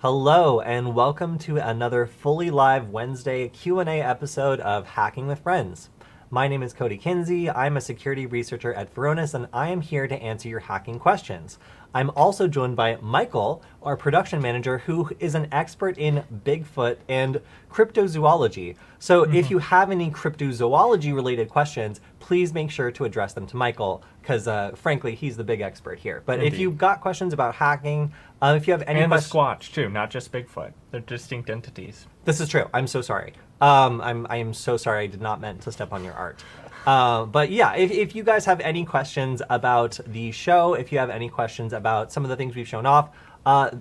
Hello and welcome to another fully live Wednesday Q&A episode of Hacking with Friends. My name is Cody Kinsey. I'm a security researcher at Varonis and I am here to answer your hacking questions. I'm also joined by Michael, our production manager, who is an expert in Bigfoot and cryptozoology. So if you have any cryptozoology related questions, please make sure to address them to Michael because frankly, he's the big expert here. But Indeed. if you've got questions about hacking, if you have any And the questions... Squatch, too, not just Bigfoot. They're distinct entities. This is true. I'm so sorry. I am so sorry. I did not meant to step on your art. But yeah, if you guys have any questions about the show, if you have any questions about some of the things we've shown off,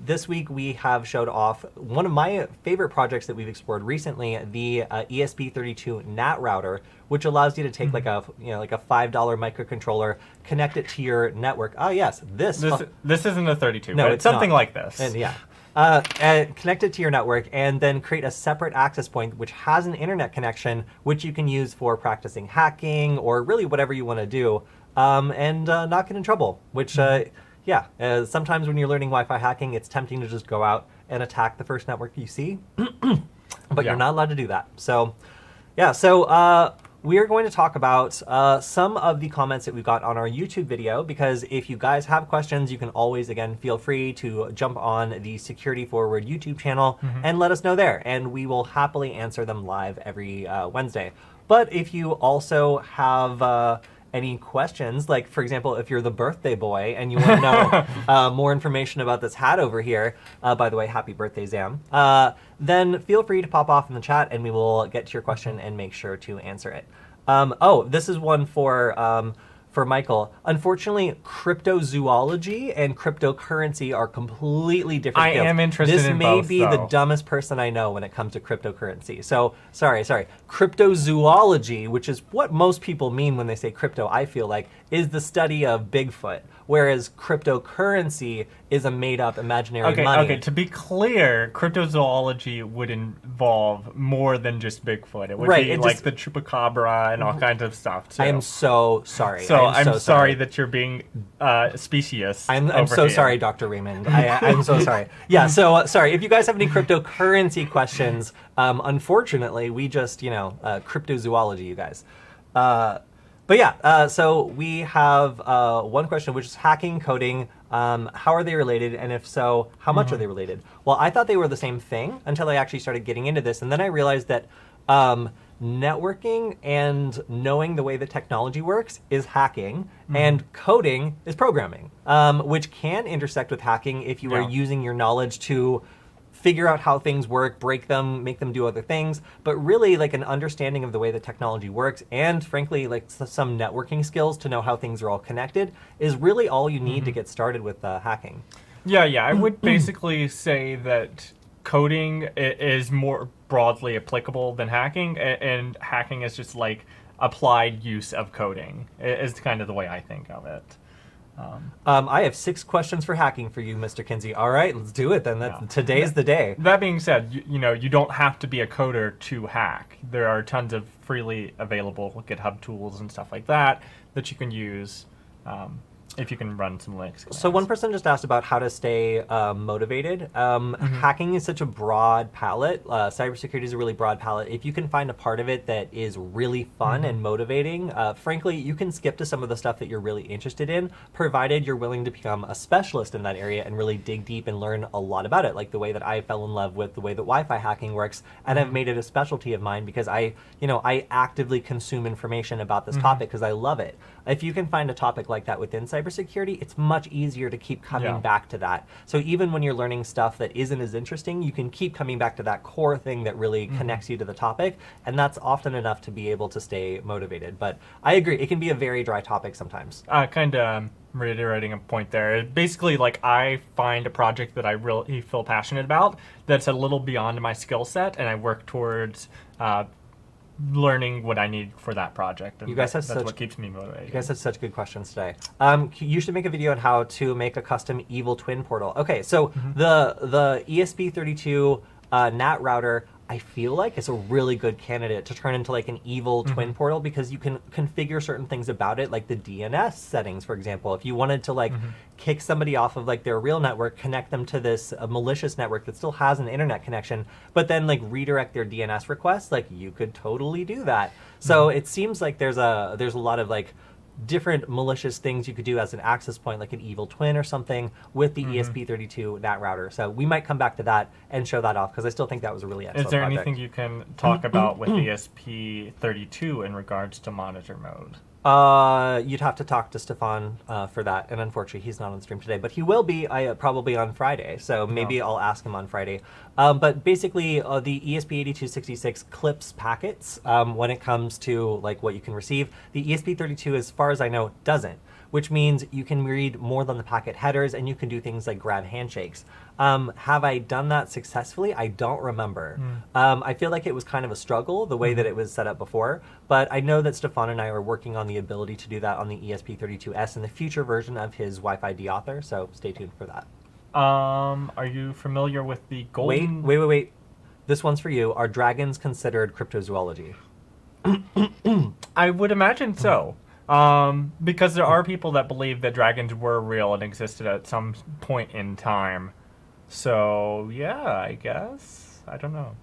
this week we have showed off one of my favorite projects that we've explored recently, the ESP32 NAT router, which allows you to take like a $5 microcontroller, connect it to your network. Oh yes, this isn't a 32, no, but it's something not. like this. And yeah. And connect it to your network and then create a separate access point which has an internet connection which you can use for practicing hacking or really whatever you want to do and not get in trouble, which sometimes when you're learning Wi-Fi hacking, it's tempting to just go out and attack the first network you see, but you're not allowed to do that. So we are going to talk about some of the comments that we've got on our YouTube video, because if you guys have questions, you can always, again, feel free to jump on the SecurityFWD YouTube channel and let us know there, and we will happily answer them live every Wednesday. But if you also have any questions, like, for example, if you're the birthday boy and you want to know more information about this hat over here, by the way, happy birthday, Zam, then feel free to pop off in the chat and we will get to your question and make sure to answer it. This is one for Michael. Unfortunately, cryptozoology and cryptocurrency are completely different fields. I am interested in both, This may be the dumbest person I know when it comes to cryptocurrency. So, sorry. Cryptozoology, which is what most people mean when they say crypto, I feel like, is the study of Bigfoot, whereas cryptocurrency is a made-up imaginary money. Okay, to be clear, cryptozoology would involve more than just Bigfoot. It would be like the chupacabra and all kinds of stuff, too. I am so sorry. So I'm sorry that you're being specious. I'm so sorry, Dr. Raymond. I'm so sorry. Yeah, so sorry. If you guys have any cryptocurrency questions, unfortunately, we just, cryptozoology, you guys. But yeah, so we have one question, which is hacking, coding. How are they related? And if so, how much are they related? Well, I thought they were the same thing until I actually started getting into this. And then I realized that networking and knowing the way that technology works is hacking, and coding is programming, which can intersect with hacking if you are using your knowledge to figure out how things work, break them, make them do other things. But really, like, an understanding of the way that technology works and, frankly, like some networking skills to know how things are all connected is really all you need to get started with hacking. Yeah, I would basically say that coding is more broadly applicable than hacking, and hacking is just like applied use of coding, is kind of the way I think of it. I have 6 questions for hacking for you, Mr. Kinsey. All right, let's do it then. Today's the day. That being said, you don't have to be a coder to hack. There are tons of freely available GitHub tools and stuff like that that you can use if you can run some Linux commands. So one person just asked about how to stay motivated. Hacking is such a broad palette. Cybersecurity is a really broad palette. If you can find a part of it that is really fun and motivating, frankly, you can skip to some of the stuff that you're really interested in, provided you're willing to become a specialist in that area and really dig deep and learn a lot about it, like the way that I fell in love with the way that Wi-Fi hacking works, and I've made it a specialty of mine because I actively consume information about this topic because I love it. If you can find a topic like that within cybersecurity, it's much easier to keep coming back to that. So even when you're learning stuff that isn't as interesting, you can keep coming back to that core thing that really connects you to the topic, and that's often enough to be able to stay motivated. But I agree, it can be a very dry topic sometimes. Kind of reiterating a point there. Basically, like, I find a project that I really feel passionate about that's a little beyond my skill set, and I work towards learning what I need for that project. And you guys have that's what keeps me motivated. You guys have such good questions today. You should make a video on how to make a custom evil twin portal. Okay, so the ESP32 NAT router, I feel like it's a really good candidate to turn into like an evil twin portal, because you can configure certain things about it, like the DNS settings, for example. If you wanted to like kick somebody off of like their real network, connect them to this malicious network that still has an internet connection, but then like redirect their DNS requests, like you could totally do that. So it seems like there's a lot of like different malicious things you could do as an access point, like an evil twin or something, with the ESP32 NAT router. So we might come back to that and show that off, because I still think that was a really excellent Is there project. anything you can talk about with ESP32 in regards to monitor mode? You'd have to talk to Stefan for that, and unfortunately he's not on stream today, but he will be probably on Friday, so maybe I'll ask him on Friday. But basically, the ESP8266 clips packets when it comes to like what you can receive. The ESP32, as far as I know, doesn't, which means you can read more than the packet headers, and you can do things like grab handshakes. Have I done that successfully? I don't remember. I feel like it was kind of a struggle, the way that it was set up before, but I know that Stefan and I are working on the ability to do that on the ESP32S in the future version of his Wi-Fi deauthor, so stay tuned for that. Are you familiar with the golden... Wait. This one's for you. Are dragons considered cryptozoology? I would imagine so. Because there are people that believe that dragons were real and existed at some point in time. So, yeah, I guess. I don't know.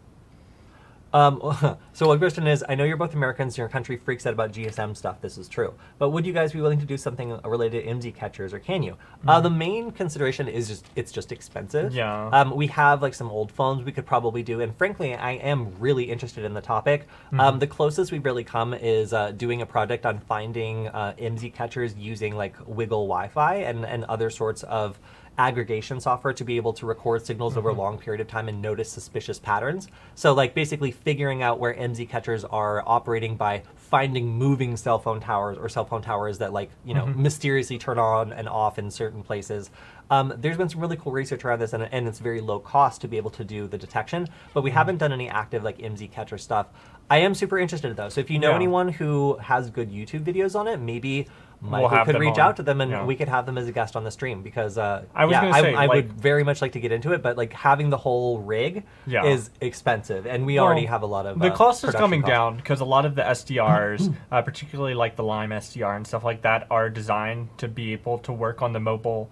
So one question is, I know you're both Americans and your country freaks out about GSM stuff. This is true. But would you guys be willing to do something related to IMSI catchers, or can you? The main consideration is it's just expensive. Yeah. We have like some old phones we could probably do. And frankly, I am really interested in the topic. The closest we've really come is doing a project on finding IMSI catchers using like Wiggle Wi-Fi and other sorts of aggregation software to be able to record signals over a long period of time and notice suspicious patterns. So like basically figuring out where IMSI catchers are operating by finding moving cell phone towers, or cell phone towers that like, you know, mysteriously turn on and off in certain places. There's been some really cool research around this, and it's very low cost to be able to do the detection, but we haven't done any active like IMSI catcher stuff. I am super interested though, so if you know anyone who has good YouTube videos on it, maybe Michael could reach out to them, and we could have them as a guest on the stream, because I would very much like to get into it, but like having the whole rig is expensive, and we already have a lot of the cost is coming down, because a lot of the SDRs, particularly like the Lime SDR and stuff like that, are designed to be able to work on the mobile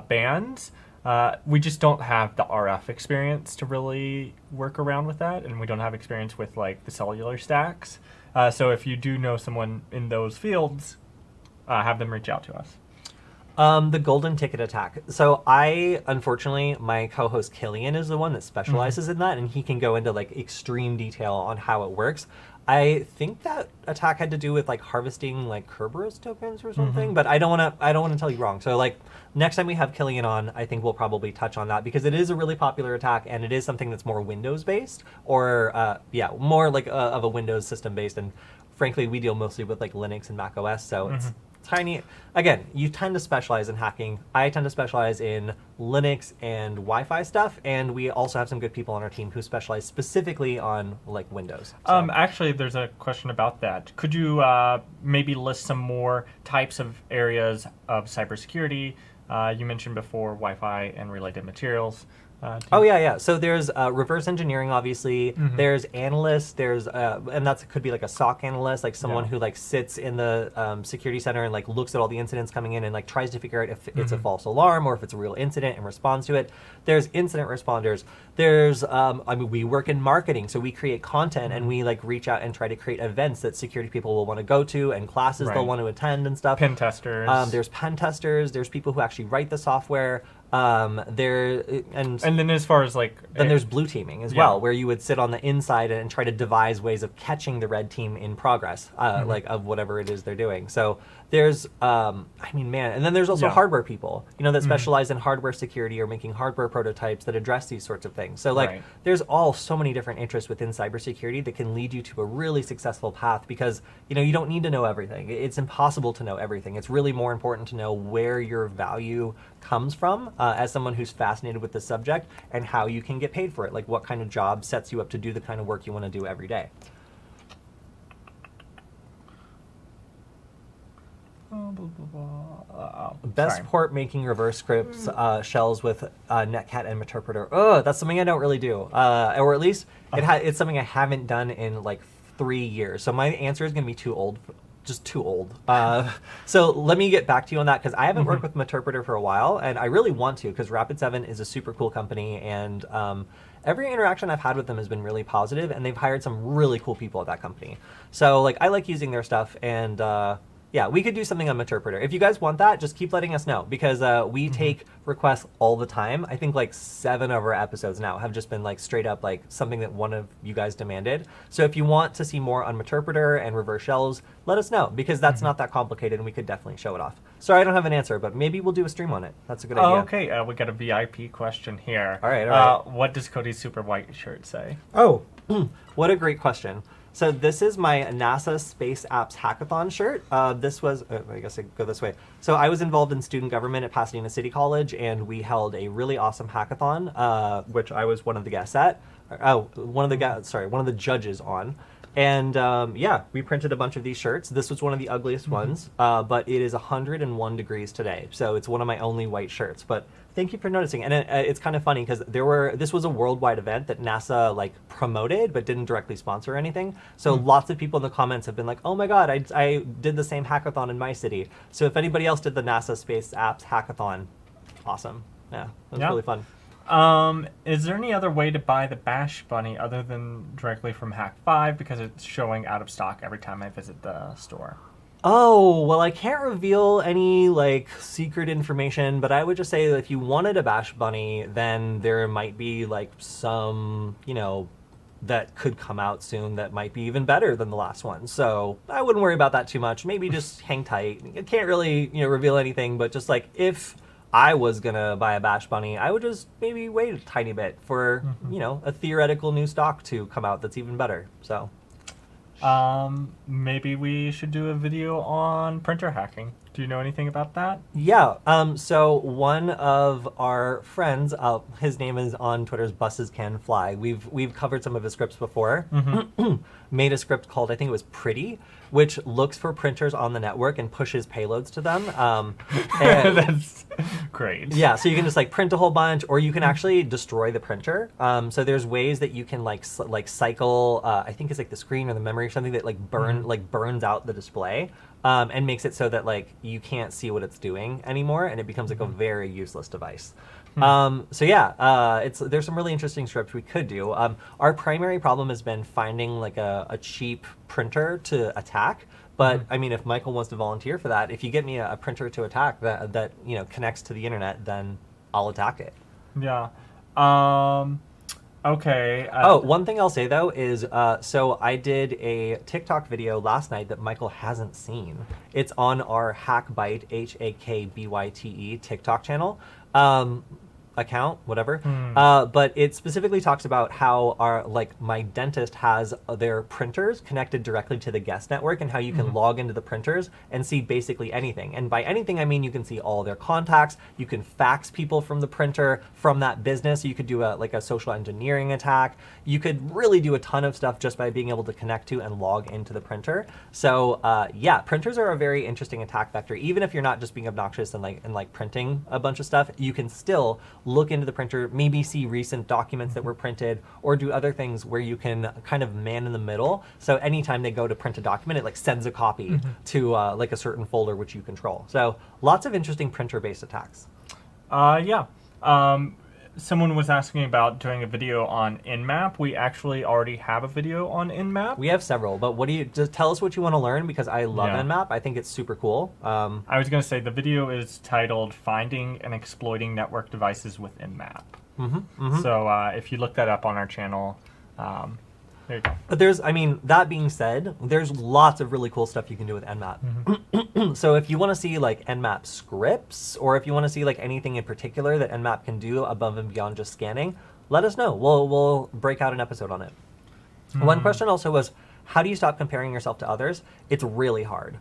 bands. We just don't have the RF experience to really work around with that, and we don't have experience with like the cellular stacks. So if you do know someone in those fields, have them reach out to us. The golden ticket attack. So unfortunately, my co-host Killian is the one that specializes in that, and he can go into like extreme detail on how it works. I think that attack had to do with like harvesting like Kerberos tokens or something, but I don't want to tell you wrong. So like next time we have Killian on, I think we'll probably touch on that, because it is a really popular attack, and it is something that's more Windows based, or more like of a Windows system based. And frankly, we deal mostly with like Linux and Mac OS, so it's tiny. Again, you tend to specialize in hacking. I tend to specialize in Linux and Wi-Fi stuff, and we also have some good people on our team who specialize specifically on like Windows. So. Actually, there's a question about that. Could you maybe list some more types of areas of cybersecurity? You mentioned before Wi-Fi and related materials. Yeah. So there's reverse engineering, obviously. There's analysts. There's and that could be like a SOC analyst, like someone who like sits in the security center and like looks at all the incidents coming in and like tries to figure out if it's a false alarm or if it's a real incident and responds to it. There's incident responders. There's we work in marketing, so we create content and we like reach out and try to create events that security people will want to go to and classes they'll want to attend and stuff. Pen testers. There's pen testers. There's people who actually write the software. And then as far as like... Then there's blue teaming as well, where you would sit on the inside and try to devise ways of catching the red team in progress, like of whatever it is they're doing. So there's, and then there's also hardware people, that specialize in hardware security or making hardware prototypes that address these sorts of things. So like there's so many different interests within cybersecurity that can lead you to a really successful path, because, you don't need to know everything. It's impossible to know everything. It's really more important to know where your value comes from as someone who's fascinated with the subject, and how you can get paid for it, like what kind of job sets you up to do the kind of work you want to do every day. blah, blah, blah. Best Sorry. port making reverse scripts shells with netcat and interpreter. Oh, that's something I don't really do, or at least it's something I haven't done in like 3 years. So my answer is going to be too old. Just too old. So let me get back to you on that, because I haven't worked with Meterpreter for a while, and I really want to, because Rapid7 is a super cool company, and every interaction I've had with them has been really positive, and they've hired some really cool people at that company. So like I like using their stuff, and yeah, we could do something on Meterpreter. If you guys want that, just keep letting us know, because we take requests all the time. I think like 7 of our episodes now have just been like straight up like something that one of you guys demanded. So if you want to see more on Meterpreter and reverse shells, let us know, because that's not that complicated and we could definitely show it off. Sorry, I don't have an answer, but maybe we'll do a stream on it. That's a good idea. Okay, we got a VIP question here. All right. What does Cody's super white shirt say? Oh, what a great question. So this is my NASA Space Apps Hackathon shirt. This was, I guess I go this way. So I was involved in student government at Pasadena City College, and we held a really awesome hackathon, which I was one of the guests at. One of the judges on. And yeah, we printed a bunch of these shirts. This was one of the ugliest ones, but it is 101 degrees today. So it's one of my only white shirts. But thank you for noticing. And it's kind of funny, because this was a worldwide event that NASA like promoted but didn't directly sponsor or anything. So lots of people in the comments have been like, oh my God, I did the same hackathon in my city. So if anybody else did the NASA Space Apps Hackathon, awesome. Yeah, it was really fun. Is there any other way to buy the Bash Bunny other than directly from Hack5, because it's showing out of stock every time I visit the store? Oh, well, I can't reveal any like secret information, but I would just say that if you wanted a Bash Bunny, then there might be like some, that could come out soon that might be even better than the last one. So I wouldn't worry about that too much. Maybe just hang tight. I can't really, reveal anything, but just like if I was gonna buy a Bash Bunny, I would just maybe wait a tiny bit for, a theoretical new stock to come out that's even better. So maybe we should do a video on printer hacking. Do you know anything about that? Yeah. So one of our friends, his name is on Twitter's Buses Can Fly. We've covered some of his scripts before. Made a script called, I think it was Pretty, which looks for printers on the network and pushes payloads to them. And That's great. yeah, so you can just like print a whole bunch, or you can actually destroy the printer. So there's ways that you can like cycle. I think it's like the screen or the memory or something that like burns out the display. And makes it so that like you can't see what it's doing anymore, and it becomes like a very useless device. So yeah, there's some really interesting scripts we could do. Our primary problem has been finding like a cheap printer to attack. But I mean, if Michael wants to volunteer for that, if you get me a printer to attack that connects to the internet, then I'll attack it. Yeah. Okay. One thing I'll say though is, so I did a TikTok video last night that Michael hasn't seen. It's on our Hackbyte, HAKBYTE TikTok channel. Account, whatever. But it specifically talks about how my dentist has their printers connected directly to the guest network, and how you can log into the printers and see basically anything. And by anything, I mean you can see all their contacts. You can fax people from the printer from that business. You could do a social engineering attack. You could really do a ton of stuff just by being able to connect to and log into the printer. So yeah, printers are a very interesting attack vector. Even if you're not just being obnoxious and printing a bunch of stuff, you can still look into the printer, maybe see recent documents that were printed, or do other things where you can kind of man in the middle. So anytime they go to print a document, it sends a copy to a certain folder which you control. So lots of interesting printer-based attacks. Yeah. Someone was asking about doing a video on Nmap. We actually already have a video on Nmap. We have several, but just tell us what you want to learn, because I love Nmap. I think it's super cool. I was going to say the video is titled Finding and Exploiting Network Devices with Nmap. So if you look that up on our channel, there you go. But that being said, there's lots of really cool stuff you can do with Nmap. So if you want to see Nmap scripts, or if you want to see anything in particular that Nmap can do above and beyond just scanning, let us know. We'll break out an episode on it. One question also was, how do you stop comparing yourself to others? It's really hard.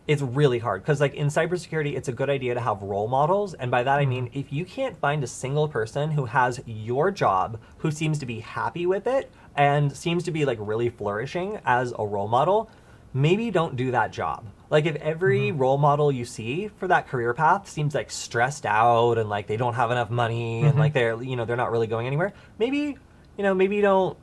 It's really hard because in cybersecurity, it's a good idea to have role models. And by that, I mean, if you can't find a single person who has your job, who seems to be happy with it and seems to be really flourishing as a role model, maybe don't do that job. Like if every role model you see for that career path seems like stressed out and like they don't have enough money and like they're not really going anywhere, maybe don't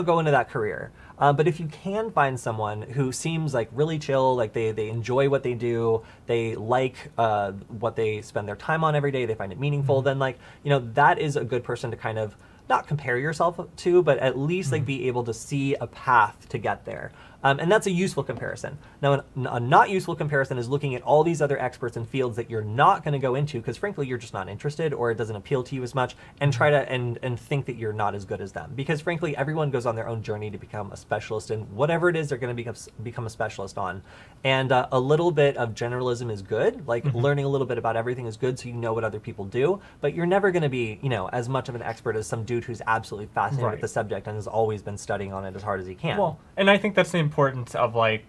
go into that career. But if you can find someone who seems like really chill, like they enjoy what they do, they like what they spend their time on every day, they find it meaningful, then like, that is a good person to kind of not compare yourself to, but at least like be able to see a path to get there. And that's a useful comparison. Now, a not useful comparison is looking at all these other experts in fields that you're not going to go into because, frankly, you're just not interested or it doesn't appeal to you as much, and try to and think that you're not as good as them. Because, frankly, everyone goes on their own journey to become a specialist in whatever it is they're going to become a specialist on. And a little bit of generalism is good. Like learning a little bit about everything is good, so you know what other people do. But you're never going to be, as much of an expert as some dude who's absolutely fascinated with the subject and has always been studying on it as hard as he can. Well, and I think that's the importance of like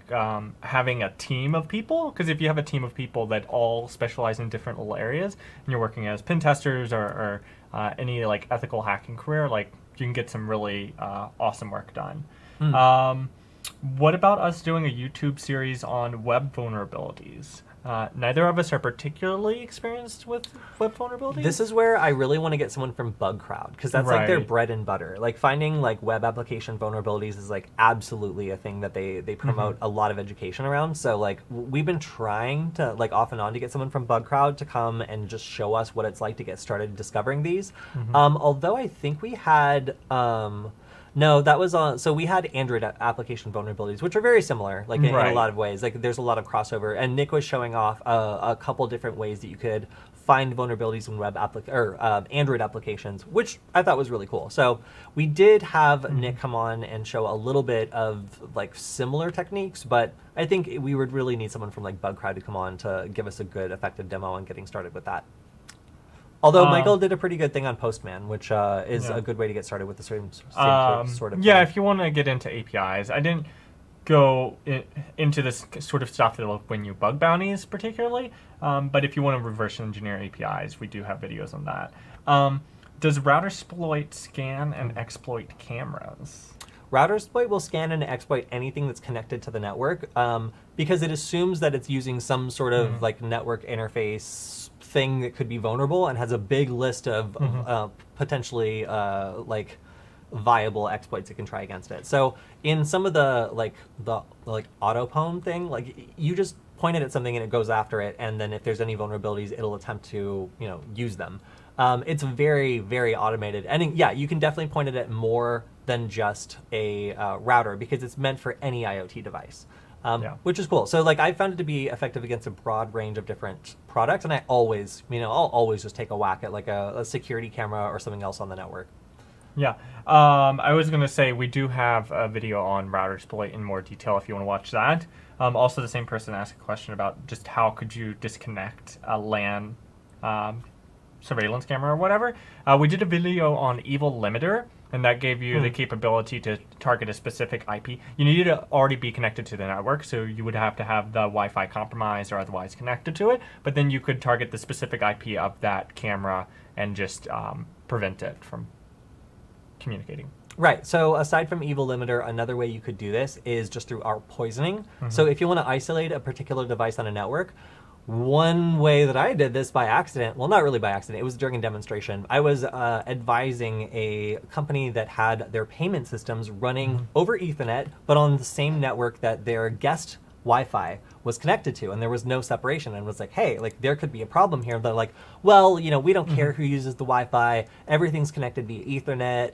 having a team of people, because if you have a team of people that all specialize in different little areas and you're working as pen testers or any like ethical hacking career, like you can get some really awesome work done. What about us doing a YouTube series on web vulnerabilities? Neither of us are particularly experienced with web vulnerabilities. This is where I really want to get someone from Bug Crowd, because that's like their bread and butter. Like finding like web application vulnerabilities is like absolutely a thing that they promote a lot of education around. So like we've been trying to like off and on to get someone from Bug Crowd to come and just show us what it's like to get started discovering these. Although I think we had no, that was on. So we had Android application vulnerabilities, which are very similar, like in a lot of ways. Like there's a lot of crossover, and Nick was showing off a couple different ways that you could find vulnerabilities in web Android applications, which I thought was really cool. So we did have Nick come on and show a little bit of like similar techniques, but I think we would really need someone from like Bug Crowd to come on to give us a good, effective demo on getting started with that. Although Michael did a pretty good thing on Postman, which is a good way to get started with the same sort of thing. Yeah, if you want to get into APIs. I didn't go into this sort of stuff that will win you bug bounties particularly, but if you want to reverse engineer APIs, we do have videos on that. Does Routersploit scan and exploit cameras? Routersploit will scan and exploit anything that's connected to the network because it assumes that it's using some sort of like network interface thing that could be vulnerable and has a big list of potentially like viable exploits it can try against it. So in some of the autopwn thing, like you just point it at something and it goes after it, and then if there's any vulnerabilities, it'll attempt to use them. It's very, very automated, and yeah, you can definitely point it at more than just a router because it's meant for any IoT device. Which is cool. So like I found it to be effective against a broad range of different products, and I always, I'll always just take a whack at like a security camera or something else on the network. Yeah, I was going to say we do have a video on Routersploit in more detail if you want to watch that. Also, the same person asked a question about just how could you disconnect a LAN surveillance camera or whatever. We did a video on Evil Limiter, and that gave you the capability to target a specific IP. You needed to already be connected to the network, so you would have to have the Wi-Fi compromised or otherwise connected to it, but then you could target the specific IP of that camera and just prevent it from communicating. Right. So aside from Evil Limiter, another way you could do this is just through ARP poisoning. So if you want to isolate a particular device on a network, one way that I did this by accident, well, not really by accident, it was during a demonstration. I was advising a company that had their payment systems running over Ethernet, but on the same network that their guest Wi-Fi was connected to, and there was no separation, and was like, hey, like there could be a problem here. They're like, well, we don't care who uses the Wi-Fi, everything's connected via Ethernet,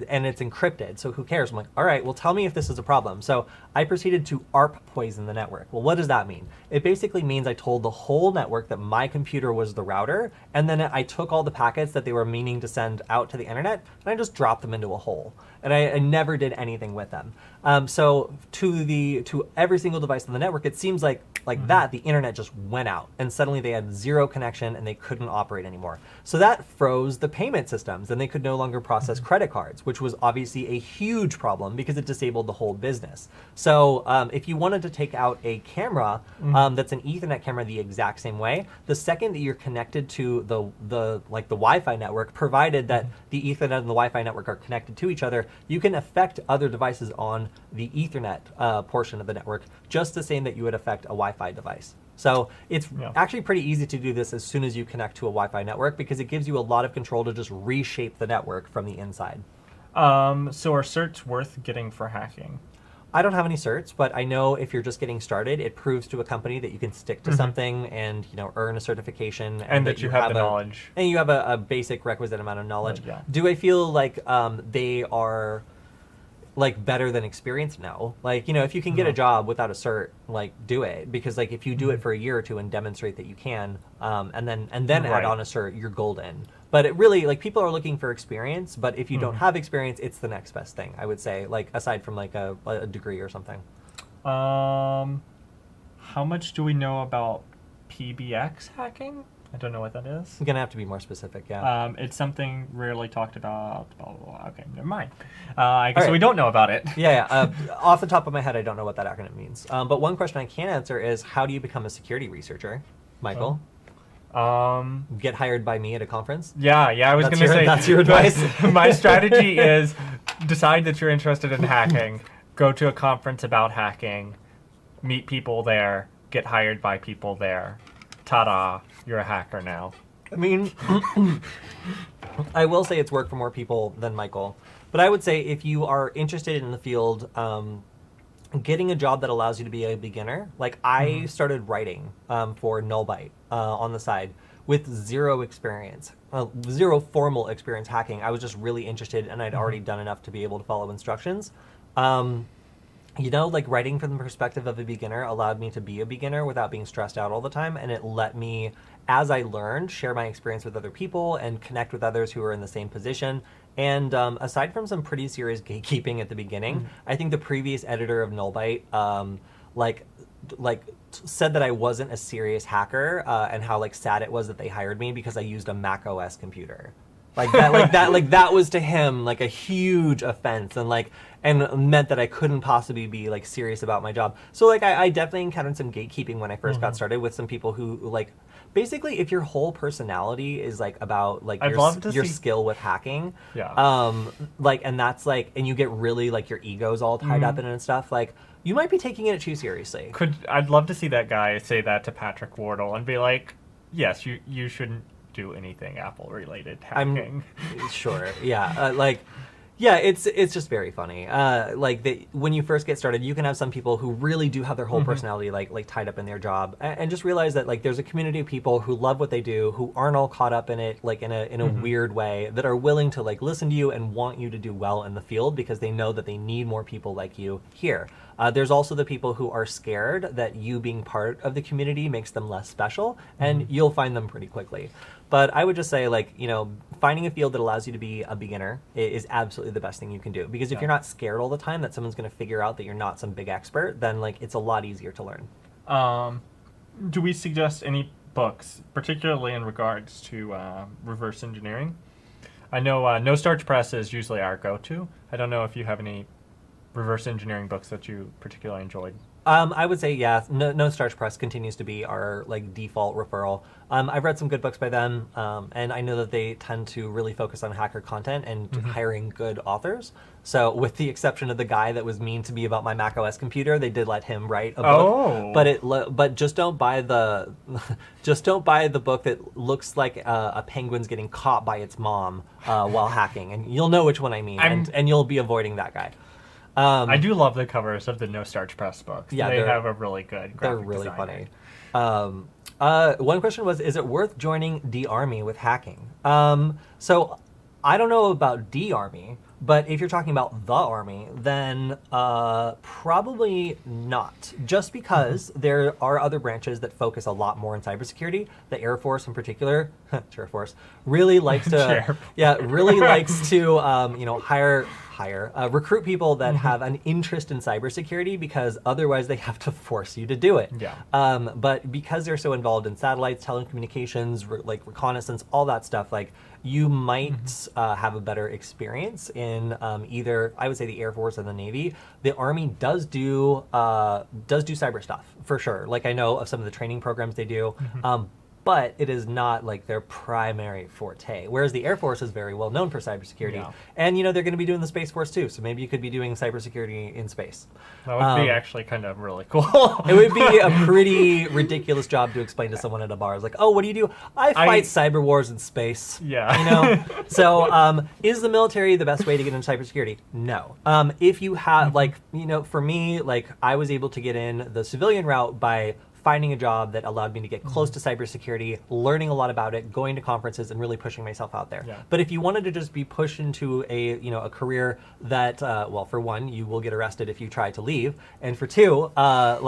and it's encrypted, so who cares? I'm like, all right, well, tell me if this is a problem. So I proceeded to ARP poison the network. Well, what does that mean? It basically means I told the whole network that my computer was the router, and then I took all the packets that they were meaning to send out to the internet, and I just dropped them into a hole. And I never did anything with them. So to every single device on the network, it seems like like that, the internet just went out, and suddenly they had zero connection and they couldn't operate anymore. So that froze the payment systems, and they could no longer process credit cards, which was obviously a huge problem because it disabled the whole business. So if you wanted to take out a camera that's an Ethernet camera the exact same way, the second that you're connected to the Wi-Fi network, provided that the Ethernet and the Wi-Fi network are connected to each other, you can affect other devices on the Ethernet portion of the network just the same that you would affect a Wi-Fi device. So it's actually pretty easy to do this as soon as you connect to a Wi-Fi network, because it gives you a lot of control to just reshape the network from the inside. So are certs worth getting for hacking? I don't have any certs, but I know if you're just getting started, it proves to a company that you can stick to something and earn a certification, and that you have the knowledge, and you have a basic requisite amount of knowledge. Yeah. Do I feel like they are better than experienced? No. If you can get a job without a cert, do it, because if you do it for a year or two and demonstrate that you can, and then add on a cert, you're golden. But it really, people are looking for experience, but if you don't have experience, it's the next best thing, I would say, aside from a degree or something. How much do we know about PBX hacking? I don't know what that is. I'm going to have to be more specific, yeah. It's something rarely talked about. Okay, never mind. I guess we don't know about it. Yeah. Off the top of my head, I don't know what that acronym means. But one question I can answer is, how do you become a security researcher, Michael? Get hired by me at a conference? Yeah, I was going to say... That's your advice? My strategy is decide that you're interested in hacking, go to a conference about hacking, meet people there, get hired by people there. Ta-da, you're a hacker now. I mean, I will say it's worked for more people than Michael. But I would say if you are interested in the field, getting a job that allows you to be a beginner, I started writing for Nullbyte on the side with zero experience, zero formal experience hacking. I was just really interested, and I'd already done enough to be able to follow instructions. Writing from the perspective of a beginner allowed me to be a beginner without being stressed out all the time, and it let me, as I learned, share my experience with other people and connect with others who are in the same position. And aside from some pretty serious gatekeeping at the beginning, I think the previous editor of Nullbyte said that I wasn't a serious hacker, and how sad it was that they hired me because I used a Mac OS computer. That was to him a huge offense, and meant that I couldn't possibly be serious about my job. So I definitely encountered some gatekeeping when I first got started with some people who basically, if your whole personality is about your skill with hacking, and that's and you get really your ego's all tied up in it and stuff, you might be taking it too seriously. I'd love to see that guy say that to Patrick Wardle and be like, yes, you shouldn't do anything Apple related hacking. Sure, yeah, yeah, it's just very funny. When you first get started, you can have some people who really do have their whole personality tied up in their job, and just realize that there's a community of people who love what they do, who aren't all caught up in it in a weird way, that are willing to listen to you and want you to do well in the field because they know that they need more people like you here. There's also the people who are scared that you being part of the community makes them less special, and you'll find them pretty quickly. But I would just say, finding a field that allows you to be a beginner is absolutely the best thing you can do. Because if you're not scared all the time that someone's going to figure out that you're not some big expert, then it's a lot easier to learn. Do we suggest any books, particularly in regards to reverse engineering? I know No Starch Press is usually our go-to. I don't know if you have any reverse engineering books that you particularly enjoyed. I would say, yeah, No Starch Press continues to be our default referral. I've read some good books by them, and I know that they tend to really focus on hacker content and hiring good authors. So with the exception of the guy that was mean to me about my Mac OS computer, they did let him write a book. But just don't buy the book that looks like a penguin's getting caught by its mom while hacking, and you'll know which one I mean, and you'll be avoiding that guy. I do love the covers of the No Starch Press books. Yeah, they have a really good graphic They're really design. funny. One question was, is it worth joining D-Army with hacking? So I don't know about D-Army, but if you're talking about the Army, then probably not. Just because there are other branches that focus a lot more on cybersecurity. The Air Force in particular, Air Force, really likes to, really likes to, hire hire. Recruit people that have an interest in cybersecurity, because otherwise they have to force you to do it. Yeah. But because they're so involved in satellites, telecommunications, like reconnaissance, all that stuff, like you might have a better experience in either, I would say, the Air Force and the Navy. The Army does do cyber stuff for sure. Like I know of some of the training programs they do. But it is not like their primary forte. Whereas the Air Force is very well known for cybersecurity. Yeah. And, you know, they're going to be doing the Space Force too. So maybe you could be doing cybersecurity in space. That would be actually kind of really cool. It would be a pretty ridiculous job to explain to someone at a bar. It's like, oh, what do you do? I fight cyber wars in space. Yeah. You know? So is the military the best way to get into cybersecurity? No. If you have, like, you know, for me, like, I was able to get in the civilian route by finding a job that allowed me to get close to cybersecurity, learning a lot about it, going to conferences, and really pushing myself out there. Yeah. But if you wanted to just be pushed into a career that, well, for one, you will get arrested if you try to leave, and for two, a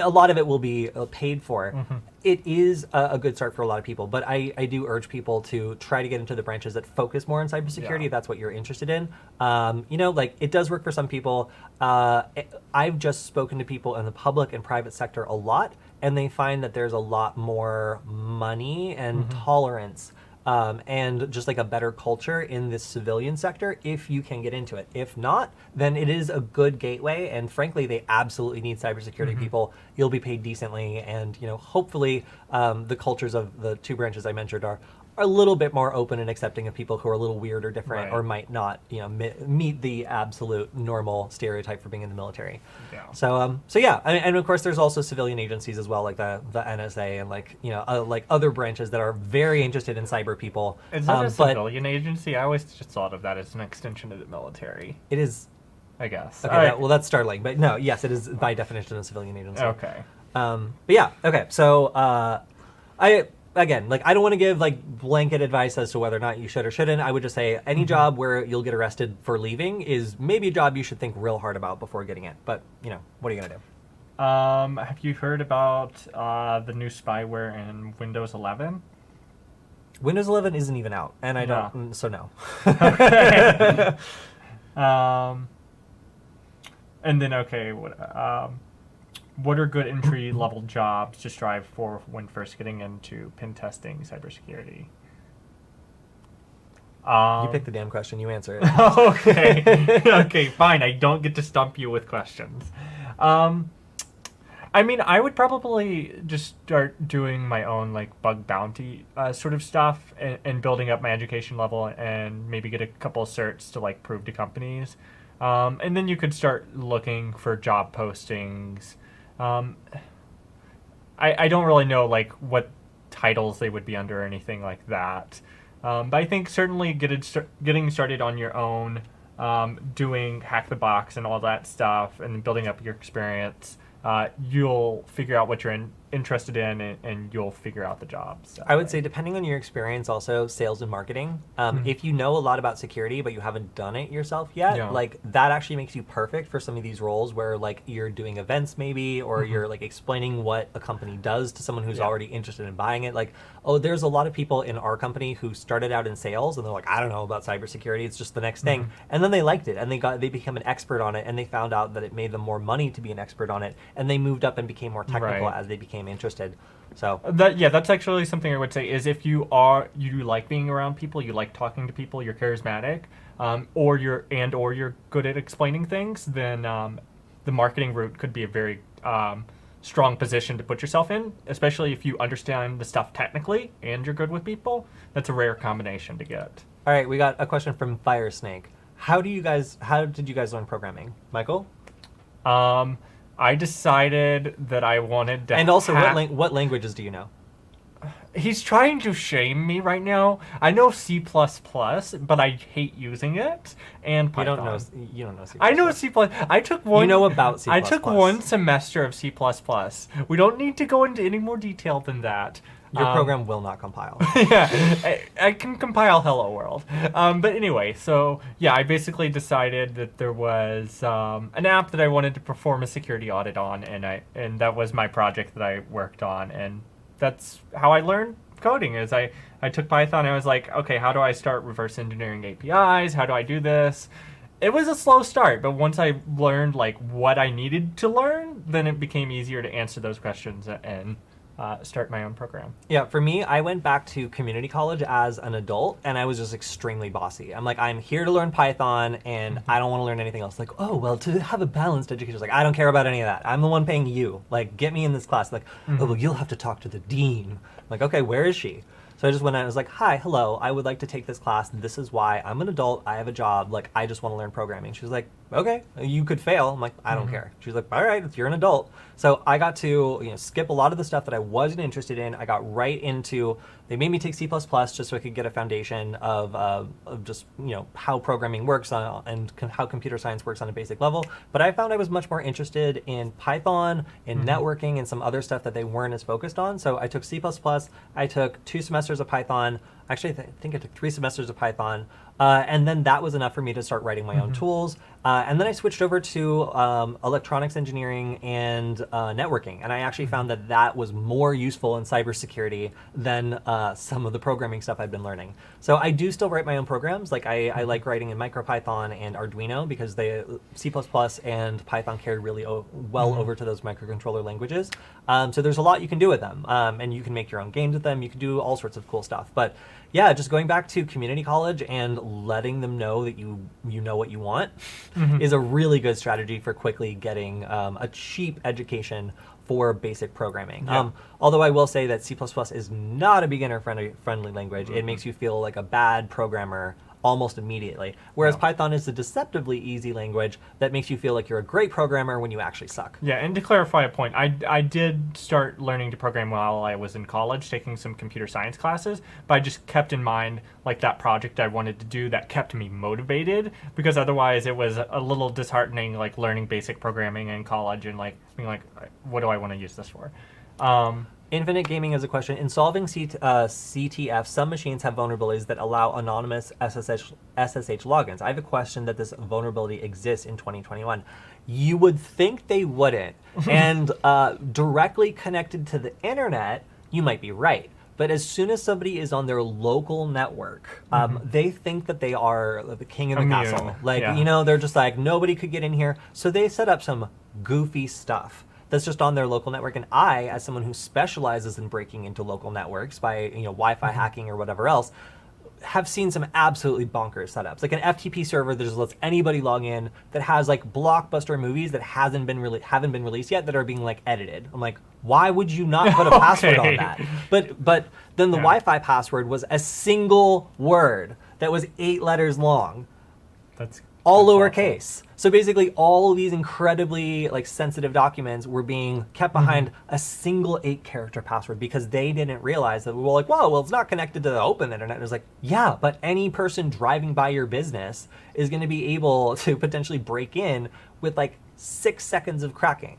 lot of it will be paid for. It is a good start for a lot of people, but I do urge people to try to get into the branches that focus more on cybersecurity if that's what you're interested in. It does work for some people. I've just spoken to people in the public and private sector a lot, and they find that there's a lot more money and tolerance and just like a better culture in this civilian sector if you can get into it. If not, then it is a good gateway, and frankly, they absolutely need cybersecurity people. You'll be paid decently, and hopefully the cultures of the two branches I mentioned are a little bit more open and accepting of people who are a little weird or different, or might not meet the absolute normal stereotype for being in the military. Yeah. So yeah, and of course there's also civilian agencies as well, like the NSA and like other branches that are very interested in cyber people. Is that a civilian agency? I always just thought of that as an extension of the military. It is, I guess. Okay, that's Starlink, but no, yes, it is by definition a civilian agency. Okay. But yeah, okay. So I don't want to give like blanket advice as to whether or not you should or shouldn't. I would just say any job where you'll get arrested for leaving is maybe a job you should think real hard about before getting it. But what are you gonna do? Have you heard about the new spyware in Windows 11? Windows 11 isn't even out, and I don't. So no. Okay. And then what are good entry-level jobs to strive for when first getting into pen testing cybersecurity? You pick the damn question, you answer it. Okay. Okay, fine. I don't get to stump you with questions. I would probably just start doing my own like bug bounty sort of stuff and building up my education level and maybe get a couple of certs to like prove to companies. And then you could start looking for job postings. I don't really know like what titles they would be under or anything like that. But I think certainly getting started on your own, doing hack the box and all that stuff, and building up your experience, you'll figure out what you're interested in, and you'll figure out the jobs. I would say, depending on your experience, also sales and marketing. If you know a lot about security but you haven't done it yourself yet, like that actually makes you perfect for some of these roles where like you're doing events maybe, or you're like explaining what a company does to someone who's already interested in buying it. Like, oh, there's a lot of people in our company who started out in sales and they're like, I don't know about cybersecurity, it's just the next thing, and then they liked it and they became an expert on it, and they found out that it made them more money to be an expert on it, and they moved up and became more technical as they became interested. So that's actually something I would say is if you like being around people, you like talking to people, you're charismatic, or you're good at explaining things, then the marketing route could be a very strong position to put yourself in, especially if you understand the stuff technically and you're good with people. That's a rare combination to get. All right, we got a question from Firesnake. How did you guys learn programming, Michael? I decided that I wanted to. And also, what languages do you know? He's trying to shame me right now. I know C++, but I hate using it. And Python. You don't know C++. I know C++. I took one. You know about C++. I took one semester of C++. We don't need to go into any more detail than that. Your program will not compile. Yeah, I can compile Hello World. But anyway, so yeah, I basically decided that there was an app that I wanted to perform a security audit on, and that was my project that I worked on, and that's how I learned coding is I took Python and I was like, okay, how do I start reverse engineering APIs? How do I do this? It was a slow start, but once I learned like what I needed to learn, then it became easier to answer those questions and start my own program. Yeah, for me, I went back to community college as an adult, and I was just extremely bossy. I'm like, I'm here to learn Python, and I don't want to learn anything else. Like, oh, well, to have a balanced education, it's like, I don't care about any of that. I'm the one paying you. Like, get me in this class. Like, oh, well, you'll have to talk to the dean. I'm like, okay, where is she? So I just went out and was like, hi, hello, I would like to take this class. This is why. I'm an adult. I have a job. Like, I just want to learn programming. She was like, okay, you could fail. I'm like, I don't care. She was like, all right, you're an adult. So I got to skip a lot of the stuff that I wasn't interested in. I got right into, they made me take C++ just so I could get a foundation of just, how programming works and how computer science works on a basic level. But I found I was much more interested in Python, in networking, and some other stuff that they weren't as focused on. So I took C++, I took 2 semesters of Python. Actually, I think I took 3 semesters of Python. And then that was enough for me to start writing my own tools. And then I switched over to electronics engineering and networking. And I actually found that that was more useful in cybersecurity than some of the programming stuff I've been learning. So I do still write my own programs. Like I like writing in MicroPython and Arduino because C++ and Python carry really well over to those microcontroller languages. So there's a lot you can do with them. And you can make your own games with them. You can do all sorts of cool stuff. But yeah, just going back to community college and letting them know that you know what you want is a really good strategy for quickly getting a cheap education for basic programming. Yeah. Although I will say that C++ is not a beginner-friendly language. It makes you feel like a bad programmer almost immediately. Whereas Python is a deceptively easy language that makes you feel like you're a great programmer when you actually suck. Yeah, and to clarify a point, I did start learning to program while I was in college, taking some computer science classes, but I just kept in mind like that project I wanted to do that kept me motivated, because otherwise it was a little disheartening, like learning basic programming in college and like being like, what do I want to use this for? Infinite Gaming has a question. In solving CTF, some machines have vulnerabilities that allow anonymous SSH logins. I have a question that this vulnerability exists in 2021. You would think they wouldn't. And directly connected to the internet, you might be right. But as soon as somebody is on their local network, they think that they are the king of the castle. Like, they're just like, nobody could get in here. So they set up some goofy stuff that's just on their local network. And I, as someone who specializes in breaking into local networks by Wi-Fi hacking or whatever else, have seen some absolutely bonkers setups. Like an FTP server that just lets anybody log in that has like blockbuster movies that haven't been released yet that are being like edited. I'm like, why would you not put a password on that? But then the Wi-Fi password was a single word that was 8 letters long. That's all lowercase. So basically all of these incredibly like sensitive documents were being kept behind a single 8-character password because they didn't realize that we were like, well, it's not connected to the open internet. And it was like, yeah, but any person driving by your business is going to be able to potentially break in with like 6 seconds of cracking.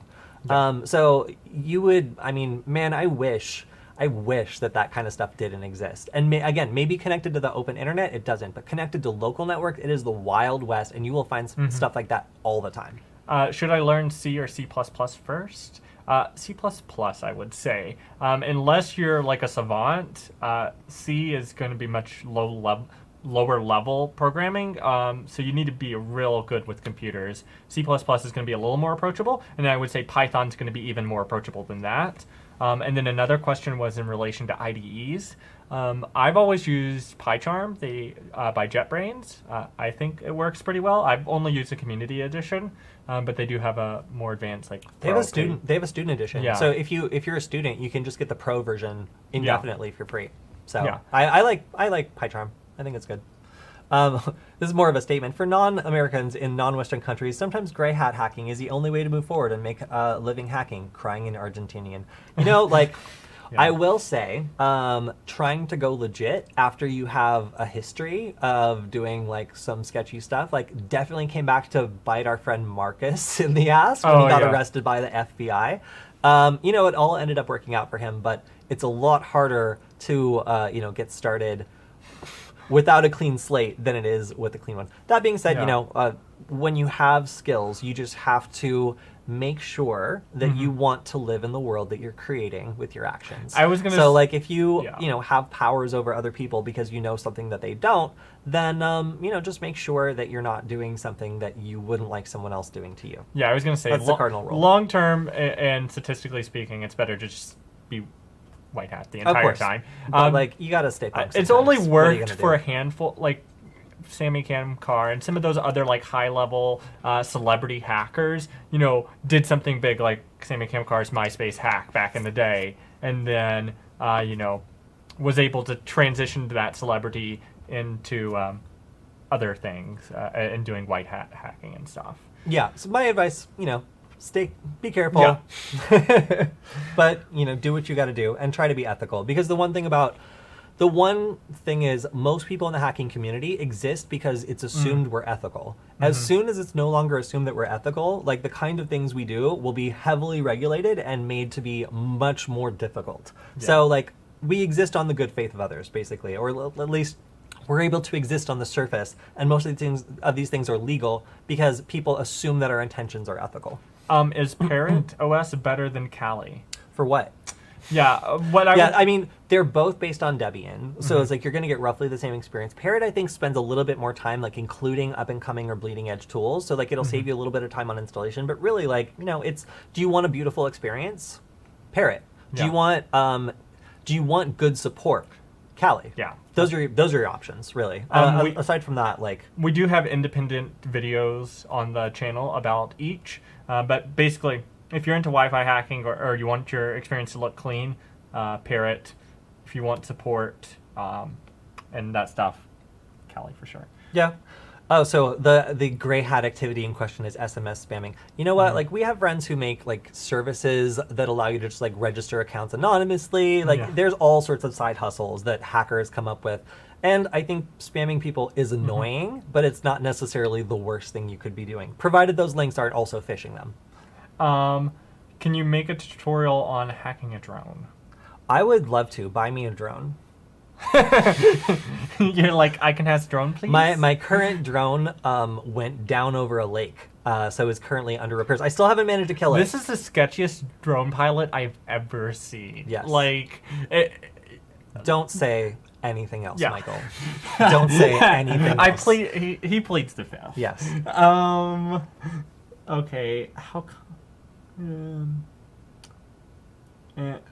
Yeah. So you would, man, I wish that kind of stuff didn't exist. And again, maybe connected to the open internet, it doesn't. But connected to local network, it is the Wild West, and you will find stuff like that all the time. Should I learn C or C++ first? C++, I would say. Unless you're like a savant, C is going to be much lower level programming, so you need to be real good with computers. C++ is going to be a little more approachable, and I would say Python's going to be even more approachable than that. And then another question was in relation to IDEs. I've always used PyCharm by JetBrains. I think it works pretty well. I've only used the community edition, but they do have a more advanced They have a student edition. Yeah. So if you're a student, you can just get the pro version indefinitely for free. So yeah. I like PyCharm. I think it's good. This is more of a statement. For non-Americans in non-Western countries, sometimes gray hat hacking is the only way to move forward and make a living hacking, crying in Argentinian. Yeah. I will say, trying to go legit after you have a history of doing like some sketchy stuff, like definitely came back to bite our friend Marcus in the ass when he got arrested by the FBI. It all ended up working out for him, but it's a lot harder to, get started without a clean slate than it is with a clean one. That being said, when you have skills, you just have to make sure that you want to live in the world that you're creating with your actions. I was gonna So like if you yeah. you know have powers over other people because you know something that they don't, then you know just make sure that you're not doing something that you wouldn't like someone else doing to you. Yeah, I was going to say, That's the cardinal rule. Long term and statistically speaking, it's better to just be white hat the Of entire course. time. But like you got to stay punk It's sometimes. only What are you worked gonna for do? a handful, like Sammy Kamkar and some of those other like high level celebrity hackers, you know, did something big like Sammy Kamkar's MySpace hack back in the day, and then you know, was able to transition to that celebrity into other things and doing white hat hacking and stuff. Yeah. So my advice, you know, be careful. Yeah. But, you know, do what you got to do and try to be ethical. Because the one thing is most people in the hacking community exist because it's assumed we're ethical. As soon as it's no longer assumed that we're ethical, like the kind of things we do will be heavily regulated and made to be much more difficult. Yeah. So like we exist on the good faith of others, basically, or at least we're able to exist on the surface, and most of these things are legal because people assume that our intentions are ethical. Is Parrot OS better than Kali? For what? Yeah, I mean, they're both based on Debian, so it's like you're going to get roughly the same experience. Parrot, I think, spends a little bit more time like including up and coming or bleeding edge tools, so like it'll save you a little bit of time on installation. But really, like you know, do you want a beautiful experience? Parrot. Do you want good support? Kali. Yeah. Those are your options, really. Aside from that, like we do have independent videos on the channel about each, but basically, if you're into Wi-Fi hacking or you want your experience to look clean, Parrot. If you want support and that stuff, Kali for sure. Yeah. Oh, so the gray hat activity in question is SMS spamming. You know what? Like we have friends who make like services that allow you to just like register accounts anonymously. Like there's all sorts of side hustles that hackers come up with. And I think spamming people is annoying, but it's not necessarily the worst thing you could be doing, provided those links aren't also phishing them. Can you make a tutorial on hacking a drone? I would love to. Buy me a drone. You're like, I can have a drone, please? My current drone went down over a lake, so it's currently under repairs. I still haven't managed to kill it. This is the sketchiest drone pilot I've ever seen. Yes. Like, don't say anything else, Yeah. Michael. Don't say anything else. He pleads the fifth. Yes. Okay.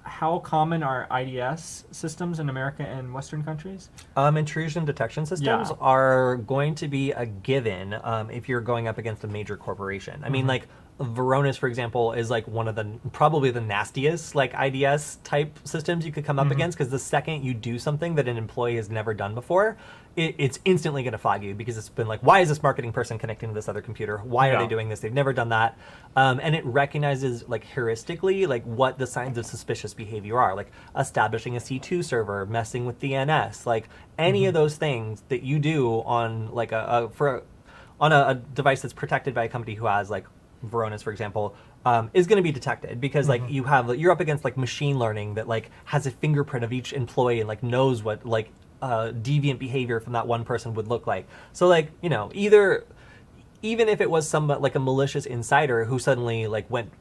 How common are IDS systems in America and Western countries? Intrusion detection systems Yeah. are going to be a given if you're going up against a major corporation. I mean, like Varonis, for example, is like one of the probably the nastiest like IDS type systems you could come up against, because the second you do something that an employee has never done before, it's instantly going to flag you, because it's been like, why is this marketing person connecting to this other computer? Why are they doing this? They've never done that. And it recognizes like heuristically like what the signs of suspicious behavior are, like establishing a C2 server, messing with DNS, like any of those things that you do on like a device that's protected by a company who has like Varonis, for example, is going to be detected, because like you're up against like machine learning that like has a fingerprint of each employee and like knows what like deviant behavior from that one person would look like. So like, you know, even if it was like a malicious insider who suddenly like went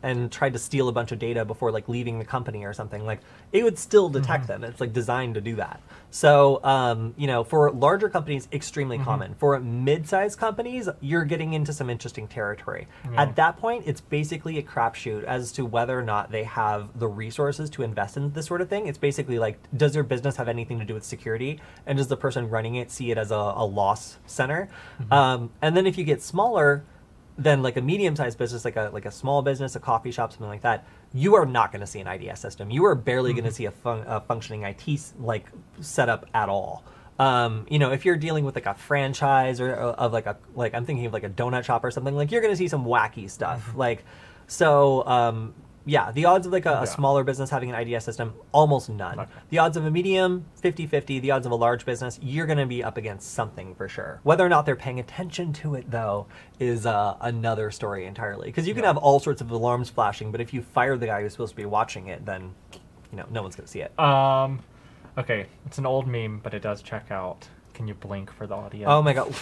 and tried to steal a bunch of data before like leaving the company or something, like it would still detect them. It's like designed to do that. So, you know, for larger companies, extremely common. For mid-sized companies, you're getting into some interesting territory. At that point, it's basically a crapshoot as to whether or not they have the resources to invest in this sort of thing. It's basically like, does their business have anything to do with security? And does the person running it see it as a loss center? And then if you get smaller than like a medium-sized business, like a small business, a coffee shop, something like that, you are not going to see an IDS system. You are barely going to see a functioning IT like setup at all. You know, if you're dealing with like a franchise or of like I'm thinking of like a donut shop or something, like you're going to see some wacky stuff. Like, so yeah, the odds of like a smaller business having an IDS system, almost none. Okay. The odds of a medium, 50-50. The odds of a large business, you're going to be up against something for sure. Whether or not they're paying attention to it, though, is another story entirely. Because you can have all sorts of alarms flashing, but if you fire the guy who's supposed to be watching it, then, you know, no one's going to see it. Okay, it's an old meme, but it does check out. Can you blink for the audio? Oh my god.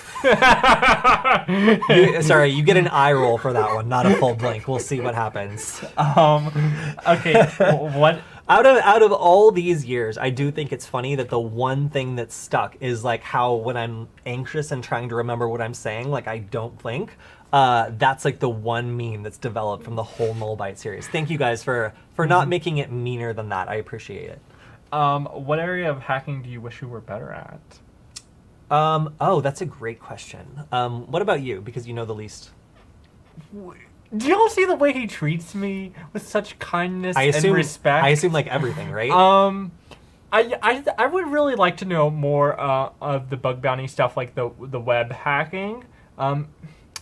Sorry, you get an eye roll for that one, not a full blink. We'll see what happens. Okay. What? Out of all these years, I do think it's funny that the one thing that's stuck is like how when I'm anxious and trying to remember what I'm saying, like I don't blink. That's like the one meme that's developed from the whole Null Byte series. Thank you guys for not making it meaner than that. I appreciate it. What area of hacking do you wish you were better at? Oh, that's a great question. What about you? Because you know the least. Do y'all see the way he treats me with such kindness and respect? I assume like everything, right? I would really like to know more of the bug bounty stuff, like the web hacking.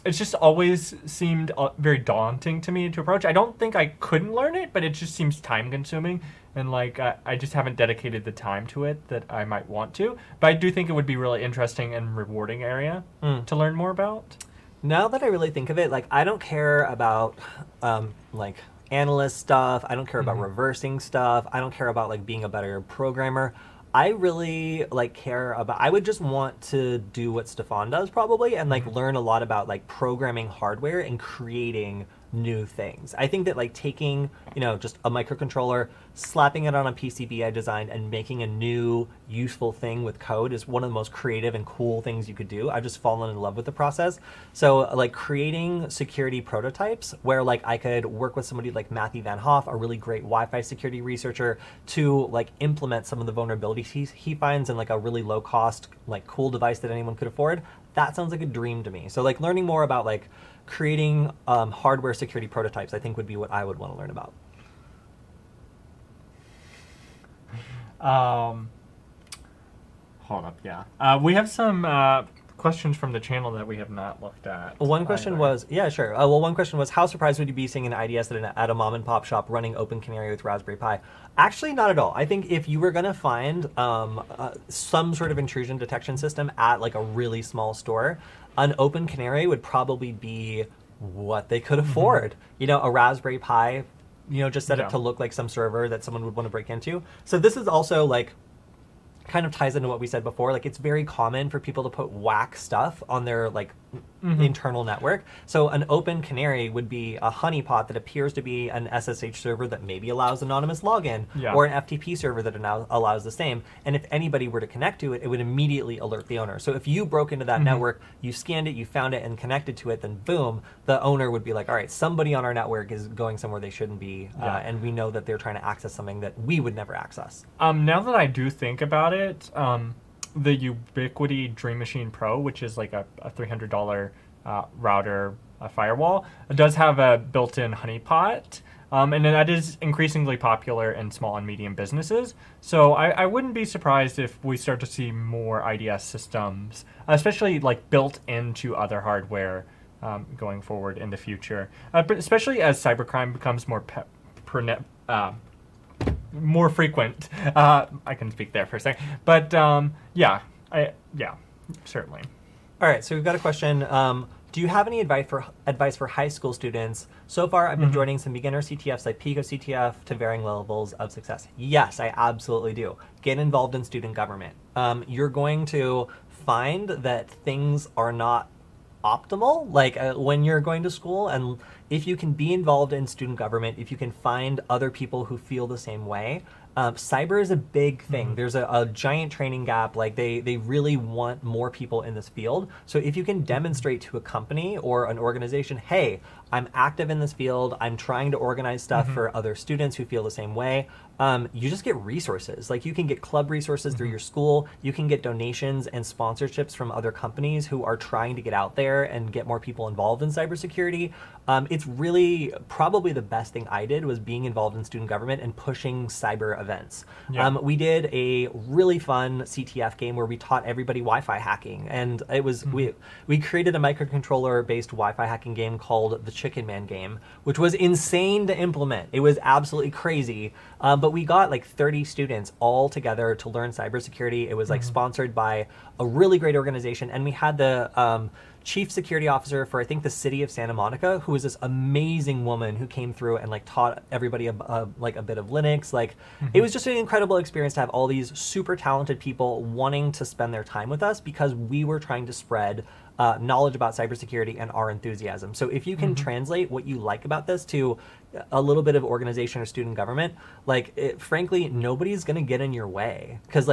It's just always seemed very daunting to me to approach. I don't think I couldn't learn it, but it just seems time consuming, and like I just haven't dedicated the time to it that I might want to. But I do think it would be really interesting and rewarding area to learn more about. Now that I really think of it, like I don't care about like analyst stuff. I don't care about reversing stuff. I don't care about like being a better programmer. I really like care about, I would just want to do what Stefan does probably and like learn a lot about like programming hardware and creating new things. I think that like taking, you know, just a microcontroller, slapping it on a PCB I designed and making a new useful thing with code is one of the most creative and cool things you could do. I've just fallen in love with the process. So like creating security prototypes where like I could work with somebody like Matthew Van Hoff, a really great Wi-Fi security researcher, to like implement some of the vulnerabilities he finds in like a really low cost, like cool device that anyone could afford. That sounds like a dream to me. So like learning more about like creating hardware security prototypes, I think would be what I would want to learn about. Hold up, yeah. We have some questions from the channel that we have not looked at. One question was, yeah, sure. One question was, how surprised would you be seeing an IDS at a mom and pop shop running Open Canary with Raspberry Pi? Actually, not at all. I think if you were going to find some sort of intrusion detection system at like a really small store, an Open Canary would probably be what they could afford. You know, a Raspberry Pi, you know, just set it to look like some server that someone would want to break into. So this is also like kind of ties into what we said before. Like it's very common for people to put whack stuff on their like internal network. So an Open Canary would be a honeypot that appears to be an SSH server that maybe allows anonymous login, or an FTP server that allows the same. And if anybody were to connect to it, it would immediately alert the owner. So if you broke into that network, you scanned it, you found it and connected to it, then boom, the owner would be like, all right, somebody on our network is going somewhere they shouldn't be. And we know that they're trying to access something that we would never access. Now that I do think about it, the Ubiquity Dream Machine Pro, which is like a $300 router firewall, it does have a built-in honeypot, and that is increasingly popular in small and medium businesses. So I wouldn't be surprised if we start to see more IDS systems, especially like built into other hardware going forward in the future, but especially as cybercrime becomes more frequent. I can speak there for a second, but yeah, certainly. All right, so we've got a question. Do you have any advice for high school students? So far, I've been joining some beginner CTFs like Pico CTF to varying levels of success. Yes, I absolutely do. Get involved in student government. You're going to find that things are not optimal, like when you're going to school, and if you can be involved in student government, if you can find other people who feel the same way, cyber is a big thing. There's a giant training gap. Like they really want more people in this field. So if you can demonstrate to a company or an organization, hey, I'm active in this field, I'm trying to organize stuff for other students who feel the same way, you just get resources. Like you can get club resources through your school, you can get donations and sponsorships from other companies who are trying to get out there and get more people involved in cybersecurity. It's really probably the best thing I did was being involved in student government and pushing cyber events. We did a really fun CTF game where we taught everybody Wi-Fi hacking, and it was we created a microcontroller based Wi-Fi hacking game called the Chicken Man game, which was insane to implement. It was absolutely crazy, but we got like 30 students all together to learn cybersecurity. It was like sponsored by a really great organization, and we had the chief security officer for, I think, the city of Santa Monica, who was this amazing woman who came through and like taught everybody like a bit of Linux. Like it was just an incredible experience to have all these super talented people wanting to spend their time with us because we were trying to spread knowledge about cybersecurity and our enthusiasm. So if you can translate what you like about this to a little bit of organization or student government, like frankly, nobody's going to get in your way because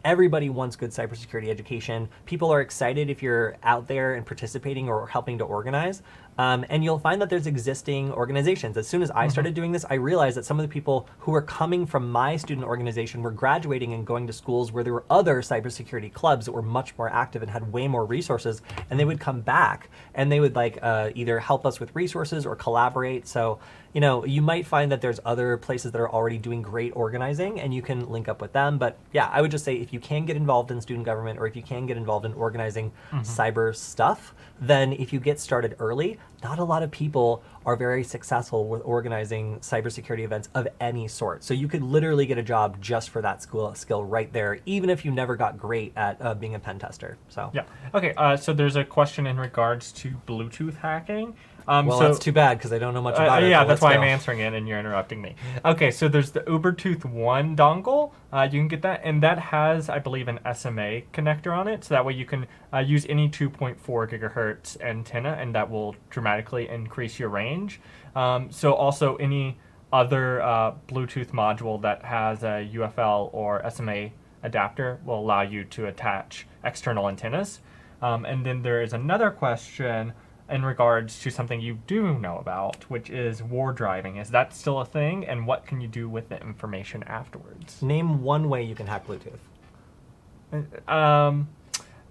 everybody wants good cybersecurity education. People are excited if you're out there and participating or helping to organize. And you'll find that there's existing organizations. As soon as I started doing this, I realized that some of the people who were coming from my student organization were graduating and going to schools where there were other cybersecurity clubs that were much more active and had way more resources. And they would come back and they would either help us with resources or collaborate. So, you might find that there's other places that are already doing great organizing and you can link up with them. But yeah, I would just say if you can get involved in student government or if you can get involved in organizing cyber stuff, then if you get started early, not a lot of people are very successful with organizing cybersecurity events of any sort. So you could literally get a job just for that skill right there, even if you never got great at being a pen tester. So yeah. Okay. So there's a question in regards to Bluetooth hacking. Well, that's too bad because I don't know much about it. Yeah, that's why I'm answering it and you're interrupting me. Okay, so there's the Ubertooth 1 dongle. You can get that, and that has, I believe, an SMA connector on it. So that way you can use any 2.4 gigahertz antenna, and that will dramatically increase your range. So also any other Bluetooth module that has a UFL or SMA adapter will allow you to attach external antennas. And then there is another question in regards to something you do know about, which is war driving. Is that still a thing, and what can you do with the information afterwards? Name one way you can hack Bluetooth.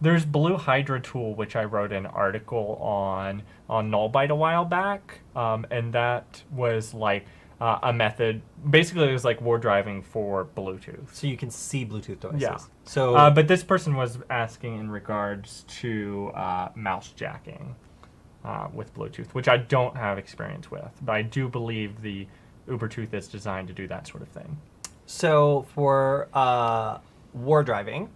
There's Blue Hydra tool, which I wrote an article on Nullbyte a while back, and that was like a method. Basically, it was like war driving for Bluetooth. So you can see Bluetooth devices. Yeah. So, but this person was asking in regards to mouse jacking. With Bluetooth, which I don't have experience with, but I do believe the Ubertooth is designed to do that sort of thing. So for war driving,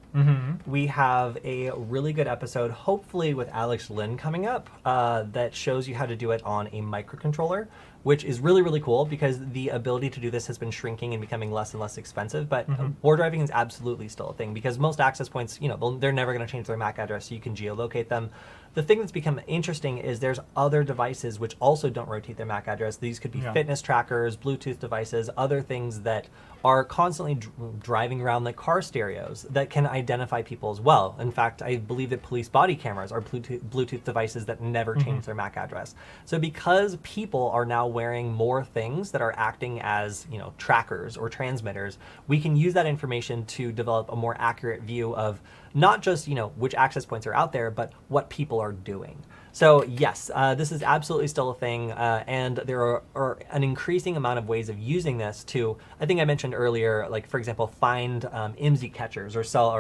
we have a really good episode, hopefully with Alex Lin coming up, that shows you how to do it on a microcontroller, which is really, really cool because the ability to do this has been shrinking and becoming less and less expensive. But war driving is absolutely still a thing because most access points, they're never going to change their MAC address, so you can geolocate them. The thing that's become interesting is there's other devices which also don't rotate their MAC address. These could be fitness trackers, Bluetooth devices, other things that are constantly driving around like car stereos that can identify people as well. In fact, I believe that police body cameras are Bluetooth devices that never change their MAC address. So because people are now wearing more things that are acting as, trackers or transmitters, we can use that information to develop a more accurate view of not just, which access points are out there, but what people are doing. So yes, this is absolutely still a thing, and there are an increasing amount of ways of using this to, I think I mentioned earlier, like for example, find IMSI catchers or cell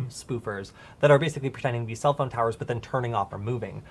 spoofers that are basically pretending to be cell phone towers, but then turning off or moving.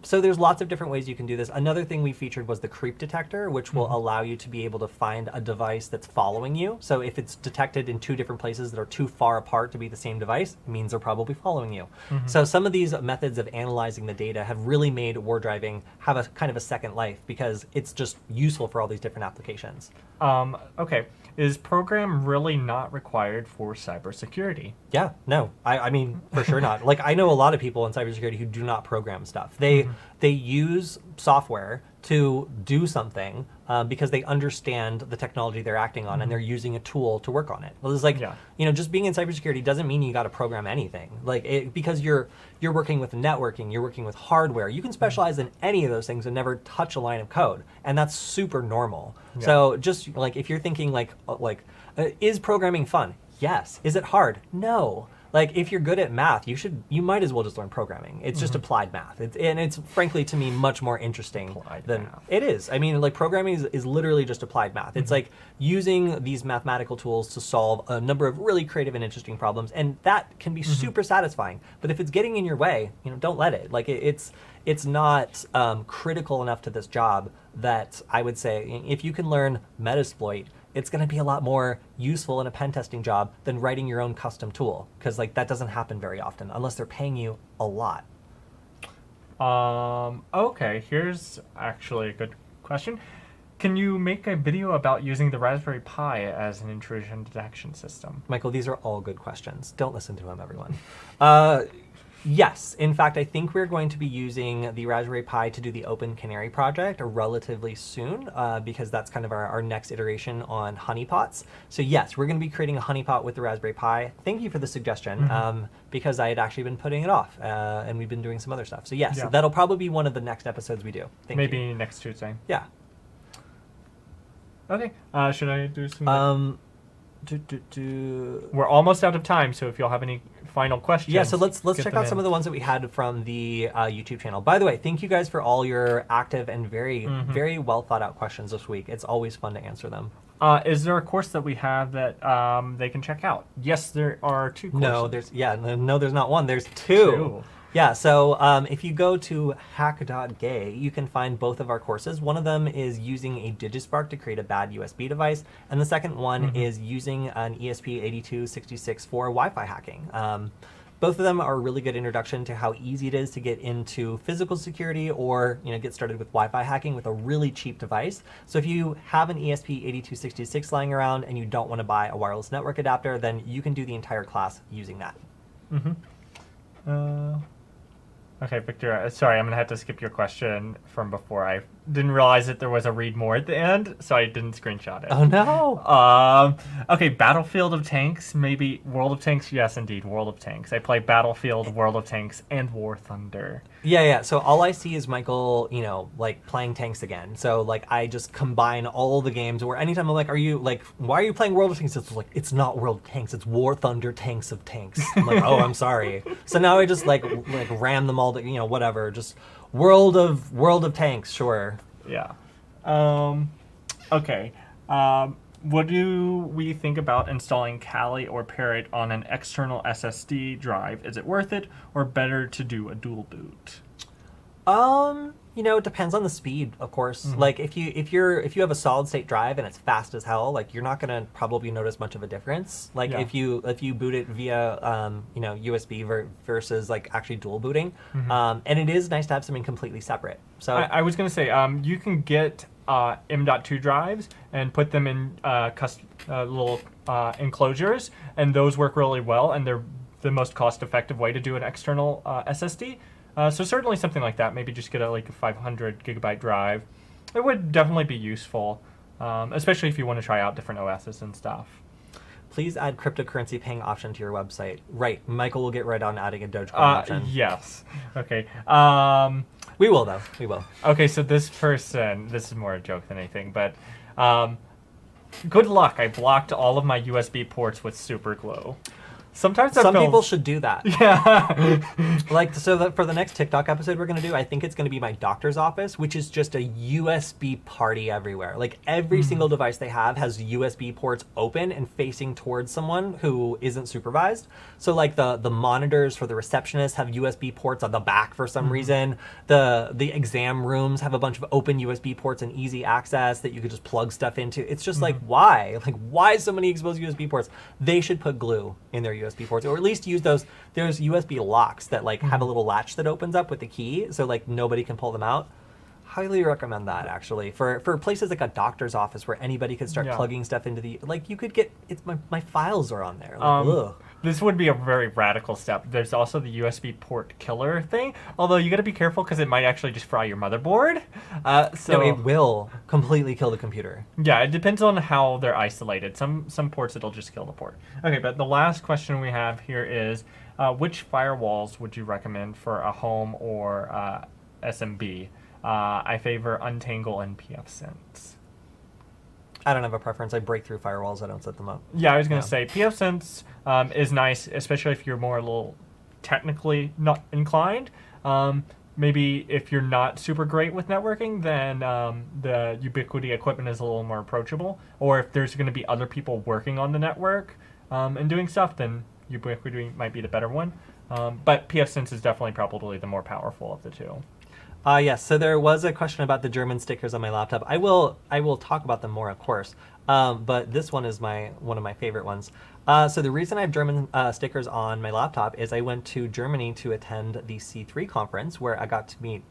So there's lots of different ways you can do this. Another thing we featured was the creep detector, which will allow you to be able to find a device that's following you. So if it's detected in two different places that are too far apart to be the same device, it means they're probably following you. So some of these methods of analyzing the data have really made war driving have a kind of a second life because it's just useful for all these different applications. Okay. Is program really not required for cybersecurity? Yeah, no. I mean, for sure not. Like, I know a lot of people in cybersecurity who do not program stuff. They use software to do something because they understand the technology they're acting on and they're using a tool to work on it. Well, it's like, just being in cybersecurity doesn't mean you got to program anything. Like, because you're working with networking, you're working with hardware. You can specialize in any of those things and never touch a line of code, and that's super normal. So just like if you're thinking is programming fun? Yes. Is it hard? No. Like if you're good at math, you might as well just learn programming. It's just applied math. It's frankly to me much more interesting than math. It is. I mean, like programming is literally just applied math. It's like using these mathematical tools to solve a number of really creative and interesting problems, and that can be super satisfying. But if it's getting in your way, don't let it. Like it's not critical enough to this job that I would say if you can learn Metasploit, it's going to be a lot more useful in a pen testing job than writing your own custom tool, because like that doesn't happen very often unless they're paying you a lot. Okay, here's actually a good question. Can you make a video about using the Raspberry Pi as an intrusion detection system? Michael, these are all good questions. Don't listen to him, everyone. Yes. In fact, I think we're going to be using the Raspberry Pi to do the Open Canary project relatively soon because that's kind of our next iteration on honeypots. So yes, we're going to be creating a honeypot with the Raspberry Pi. Thank you for the suggestion because I had actually been putting it off and we've been doing some other stuff. So yes, Yeah. that'll probably be one of the next episodes we do. Thank Maybe you. next Tuesday. Yeah. Okay. Should I do some? Do. We're almost out of time, so if y'all have any final questions, Yeah, so let's get check them out some in. of the ones that we had from the YouTube channel. By the way, thank you guys for all your active and very well thought out questions this week. It's always fun to answer them. Is there a course that we have that they can check out? Yes, there are 2 courses. No, there's not one. There's two. Yeah, so if you go to hack.gay, you can find both of our courses. One of them is using a DigiSpark to create a bad USB device, and the second one is using an ESP8266 for Wi-Fi hacking. Both of them are a really good introduction to how easy it is to get into physical security or get started with Wi-Fi hacking with a really cheap device. So if you have an ESP8266 lying around and you don't want to buy a wireless network adapter, then you can do the entire class using that. Okay, Victor, sorry, I'm going to have to skip your question from before. I didn't realize that there was a read more at the end, so I didn't screenshot it. Oh, no. Okay, Battlefield of Tanks, maybe World of Tanks? Yes, indeed, World of Tanks. I play Battlefield, World of Tanks, and War Thunder. Yeah. So all I see is Michael, like playing tanks again. So like I just combine all the games where anytime I'm like, why are you playing World of Tanks? It's like, it's not World of Tanks, it's War Thunder Tanks of Tanks. I'm like, oh, I'm sorry. So now I just like ram them all to, whatever, just World of Tanks, sure. Yeah. Okay. What do we think about installing Kali or Parrot on an external SSD drive? Is it worth it, or better to do a dual boot? It depends on the speed, of course. Like if you have a solid state drive and it's fast as hell, like you're not gonna probably notice much of a difference. Like if you boot it via USB versus like actually dual booting, and it is nice to have something completely separate. So I was gonna say you can get M.2 drives and put them in little enclosures, and those work really well, and they're the most cost-effective way to do an external SSD. So certainly something like that. Maybe just get a 500 gigabyte drive. It would definitely be useful, especially if you want to try out different OSs and stuff. Please add cryptocurrency paying option to your website. Right, Michael will get right on adding a Dogecoin option. Yes. Okay. We will, though. We will. Okay, so this is more a joke than anything, but good luck. I blocked all of my USB ports with super glue. Sometimes some people should do that. Yeah. For the next TikTok episode we're going to do, I think it's going to be my doctor's office, which is just a USB party everywhere. Like every single device they have has USB ports open and facing towards someone who isn't supervised. So like the monitors for the receptionist have USB ports on the back for some reason. The exam rooms have a bunch of open USB ports and easy access that you could just plug stuff into. It's just like, why? Like, why so many exposed USB ports? They should put glue in their USB ports, or at least use those. There's USB locks that have a little latch that opens up with the key, so like nobody can pull them out. Highly recommend that, actually, for places like a doctor's office where anybody could start plugging stuff into the you could get my files are on there. Ugh. This would be a very radical step. There's also the USB port killer thing, although you got to be careful because it might actually just fry your motherboard. So it will completely kill the computer. Yeah, it depends on how they're isolated. Some ports it'll just kill the port. Okay, but the last question we have here is, which firewalls would you recommend for a home or SMB? I favor Untangle and pfSense. I don't have a preference. I break through firewalls. I don't set them up. Yeah, I was going to say pfSense is nice, especially if you're more a little technically not inclined. Maybe if you're not super great with networking, then the Ubiquiti equipment is a little more approachable. Or if there's going to be other people working on the network and doing stuff, then Ubiquiti might be the better one. But pfSense is definitely probably the more powerful of the two. Yes, so there was a question about the German stickers on my laptop. I will talk about them more, of course. But this one is one of my favorite ones. So the reason I have German stickers on my laptop is I went to Germany to attend the C3 conference where I got to meet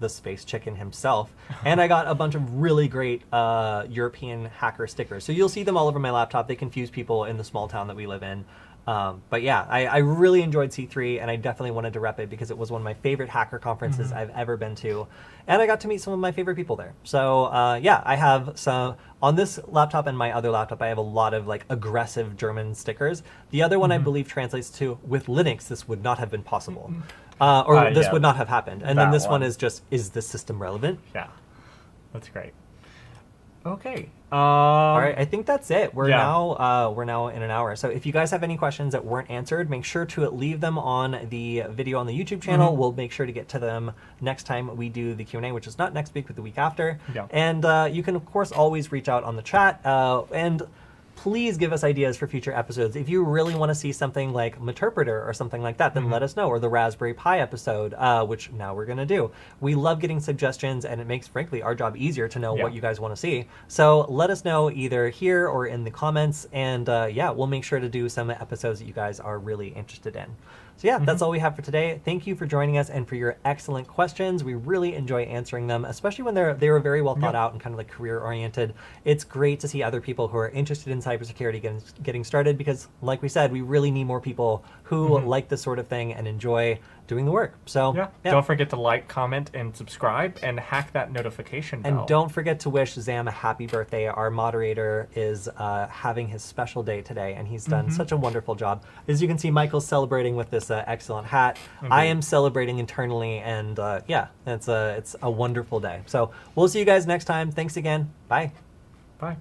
the space chicken himself, and I got a bunch of really great European hacker stickers. So you'll see them all over my laptop. They confuse people in the small town that we live in. But yeah, I really enjoyed C3, and I definitely wanted to rep it because it was one of my favorite hacker conferences I've ever been to, and I got to meet some of my favorite people there. So yeah, I have some on this laptop and my other laptop. I have a lot of like aggressive German stickers. The other one I believe translates to "with Linux, this would not have been possible," or "this yeah, would not have happened." And then that this one one is just, "Is this system relevant?" Yeah, that's great. Okay. All right, I think that's it. We're Yeah. now in an hour. So if you guys have any questions that weren't answered, make sure to leave them on the video on the YouTube channel. We'll make sure to get to them next time we do the Q&A, which is not next week, but the week after. Yeah. And you can, of course, always reach out on the chat. And please give us ideas for future episodes. If you really want to see something like Meterpreter or something like that, then let us know. Or the Raspberry Pi episode, which now we're going to do. We love getting suggestions, and it makes, frankly, our job easier to know what you guys want to see. So let us know either here or in the comments, and yeah, we'll make sure to do some episodes that you guys are really interested in. So yeah, that's all we have for today. Thank you for joining us and for your excellent questions. We really enjoy answering them, especially when they were very well thought out and kind of like career oriented. It's great to see other people who are interested in cybersecurity getting started because, like we said, we really need more people who like this sort of thing and enjoy doing the work. So Yeah. Don't forget to like, comment, and subscribe, and hack that notification bell. And don't forget to wish Zam a happy birthday. Our moderator is having his special day today, and he's done such a wonderful job. As you can see, Michael's celebrating with this excellent hat. I am celebrating internally, and yeah, it's a wonderful day. So we'll see you guys next time. Thanks again. Bye. Bye.